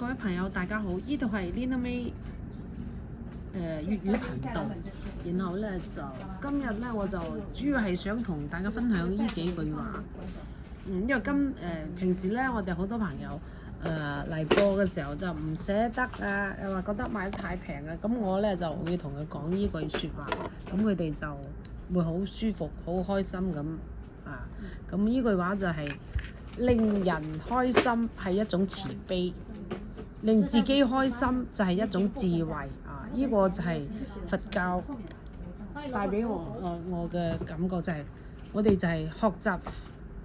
各位朋友大家好，呢度係 Lina May 粵語頻道，然後咧就今日咧我就主要係想同大家分享呢幾句話。因為平時咧我哋好多朋友嚟播嘅時候就唔捨得啊，又話覺得買得太平啊，咁我咧就會同佢講呢句説話，咁佢哋就會好舒服、好開心咁啊。咁呢句話就係、令人開心係一種慈悲，令自己開心就係一種智慧啊！呢、個就係佛教帶俾我嘅感覺，就係我哋就係學習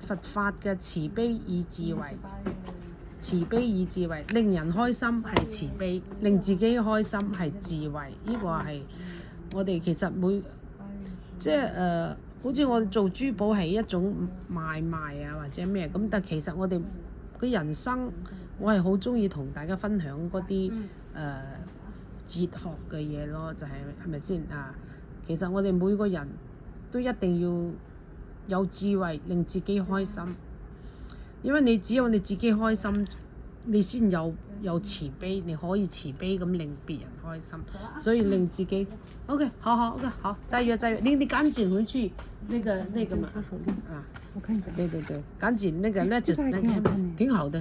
佛法嘅慈悲與智慧，慈悲與智慧，令人開心係慈悲，令自己開心係智慧。呢、個係我哋其實好似我哋做珠寶係一種買賣啊，或者咩咁，但其實我哋嘅人生，我係好中意同大家分享嗰啲哲學嘅嘢咯，就係咪先啊？其實我哋每個人都一定要有智慧，令自己開心，因為你只有你自己開心，你先有慈悲，你可以慈悲咁令別人開心，所以令自己 OK 好 OK 好，再約，你趕緊回去那個嘛啊，我看一下，對，趕緊那個就是那個挺好的。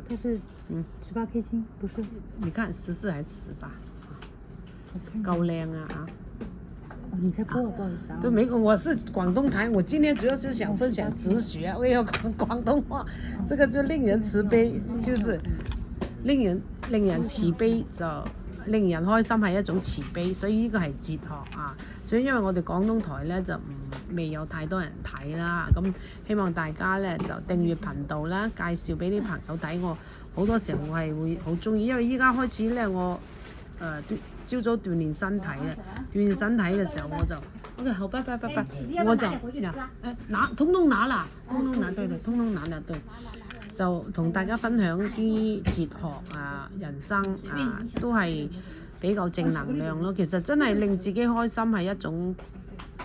它是18K 金，不是？你看14還是18？夠靚啊！哦，你在播，不好意思啊。對，沒，我是廣東台，我今天主要是想分享哲學，我要講廣東話，這個就令人慈悲，就是令人慈悲就令人開心係一種慈悲，所以呢個係哲學啊。所以因為我哋廣東台咧就未有太多人睇啦，咁希望大家咧就訂閱頻道啦，介紹俾啲朋友睇。我好多時候我係會好中意，因為依家開始咧我朝早鍛鍊身體啦，鍛鍊身體嘅時候我就 OK 好，拜，我就通通拿啦，通通拿啦，對，就同大家分享啲哲學啊、人生啊，都係比較正能量咯。其實真係令自己開心係一種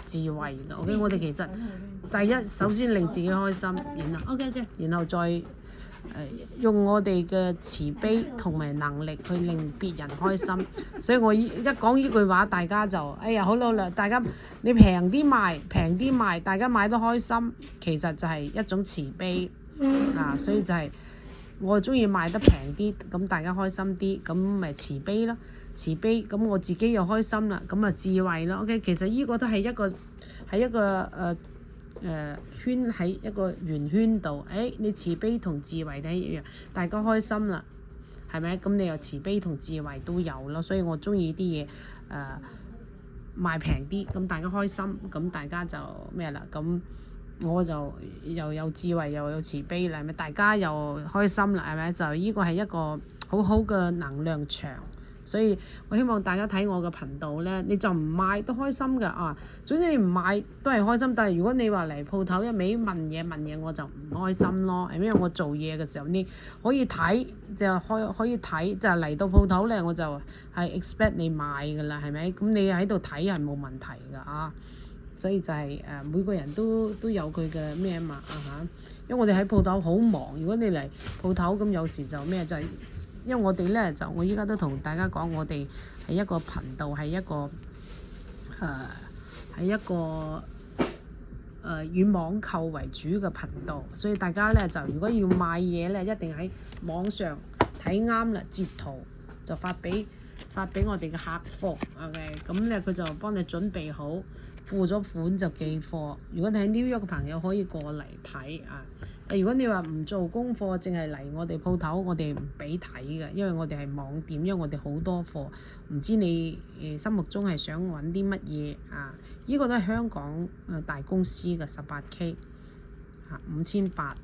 智慧嘅。OK， 我哋其實第一首先令自己開心，然後 OK， 然後再用我哋嘅慈悲同埋能力去令別人開心，所以我一講呢句話，大家就哎呀好啦，大家你平啲賣，大家買得開心，其實就係一種慈悲啊，所以就係我中意賣得平啲，咁大家開心啲，咁咪慈悲咯，慈悲咁我自己又開心啦，咁啊智慧咯。OK， 其實呢個都係一個圈喺一個圓圈度，你慈悲同智慧都一樣，大家開心啦，係咪？咁你又慈悲同智慧都有咯，所以我中意啲嘢賣平啲，咁大家開心，咁大家就咩啦？咁我就又有智慧又有慈悲啦，係咪？大家又開心啦，係咪？就呢個係一個好好嘅能量場。所以我希望大家睇我嘅頻道咧，你就唔買都開心㗎啊！總之你唔買都係開心，但係如果你話嚟鋪頭一味問嘢，我就唔開心咯。因為我做嘢嘅時候，你可以睇可以睇，就嚟到鋪頭咧，我就係 expect 你買㗎啦，係咪？咁你喺度睇係冇問題㗎啊！所以就係每個人都有佢嘅咩嘛啊嚇，因為我哋喺鋪頭好忙，如果你嚟鋪頭咁有時就咩就係。因為我哋咧我依家都同大家講，我哋係一個頻道，係一個以網購為主嘅頻道，所以大家咧就如果要買嘢咧，一定喺網上睇啱啦，截圖就發俾我哋嘅客服，OK，咁咧佢就幫你準備好，付咗款就寄貨。如果你喺 New York 嘅朋友可以過嚟睇啊。如果你話唔做功課，淨係嚟我哋鋪頭，我哋唔俾睇嘅，因為我哋係網店，因為我哋好多貨，唔知你心目中係想揾啲乜嘢啊？呢個都係香港大公司嘅 18K 5800啊，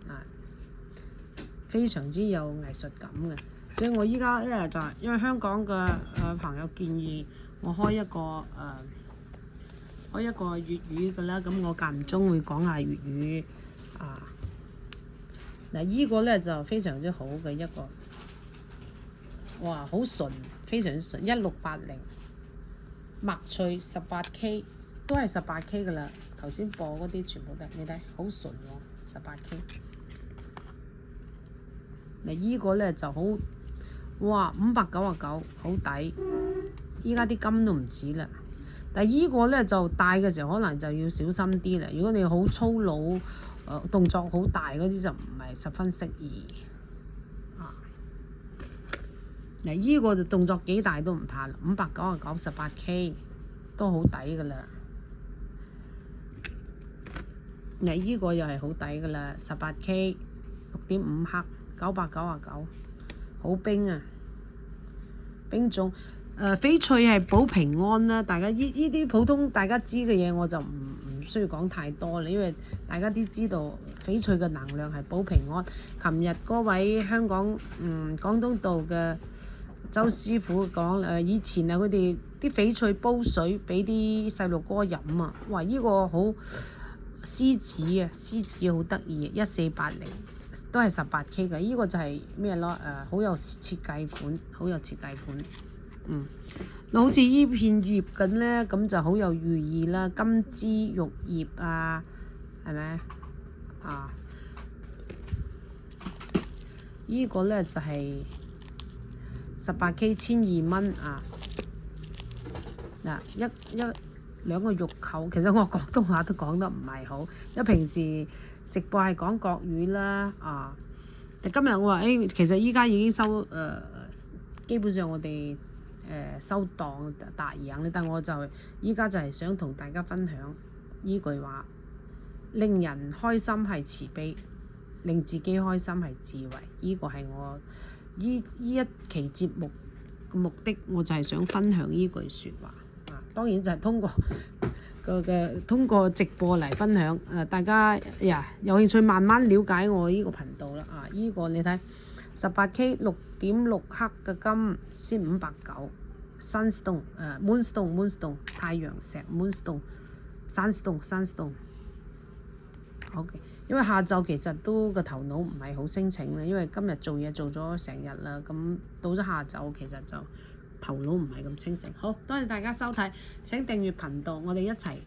非常之有藝術感嘅。所以我依家咧就係因為香港嘅朋友建議我開一個粵語嘅啦，咁我間唔中會講下粵語啊。嗱，依個咧就非常之好嘅一個，哇，好純，非常之純，1680麥翠 18K 都係 18K 噶啦。頭先播嗰啲全部都，你睇好純喎，18K。嗱，依個咧就好哇，599好抵，依家啲金都唔止啦。但係依個咧就戴嘅時候可能就要小心啲啦。如果你好粗魯，動作好大嗰啲就唔係十分適宜。嗱，依個就動作幾大都唔怕啦，599 18K 都好抵噶啦。嗱，依個又係好抵噶啦，18K 6.5克999，好冰啊！冰種翡翠係保平安啦，大家依啲普通大家知嘅嘢我就唔需要講太多啦，因為大家都知道翡翠嘅能量係保平安。琴日嗰位香港廣東道嘅周師傅講以前啊佢哋啲翡翠煲水俾啲細路哥飲啊，哇！依個好獅子好得意，1480都係18K 嘅，依個就係咩咯？好有設計款，好似依片葉咁咧，咁就好有寓意啦，金枝玉葉啊，係咪啊？依個咧就係18K 1200蚊啊！嗱，兩個玉扣，其實我廣東話都講得唔係好，因為平時直播係講國語啦啊。但今日我話其實依家已經收基本上我哋收檔達贏咧，但我就依家就係想同大家分享依句話：令人開心係慈悲，令自己開心係智慧。依個係我依一期節目嘅目的，我就係想分享依句説話。當然就係通過直播嚟分享，大家有興趣慢慢了解我呢個頻道啦。呢個你睇18K 6.6克嘅金先590 ，Sunstone Moonstone 太陽石 Moonstone Sunstone。好嘅，因為下晝其實都個頭腦唔係好清醒啦，因為今日做嘢做咗成日啦，咁到咗下晝其實就頭腦唔係咁清醒。好，多謝大家收睇，請訂閱頻道，我哋一齊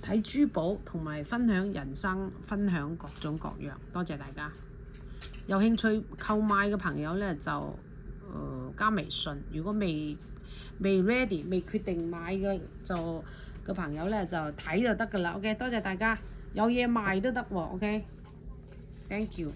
睇珠寶同埋分享人生，分享各種各樣。多謝大家，有興趣購買嘅朋友咧就加微信。如果未 ready 未決定買嘅朋友咧就睇就得㗎啦。OK， 多謝大家，有嘢賣都得喎。OK，thank you。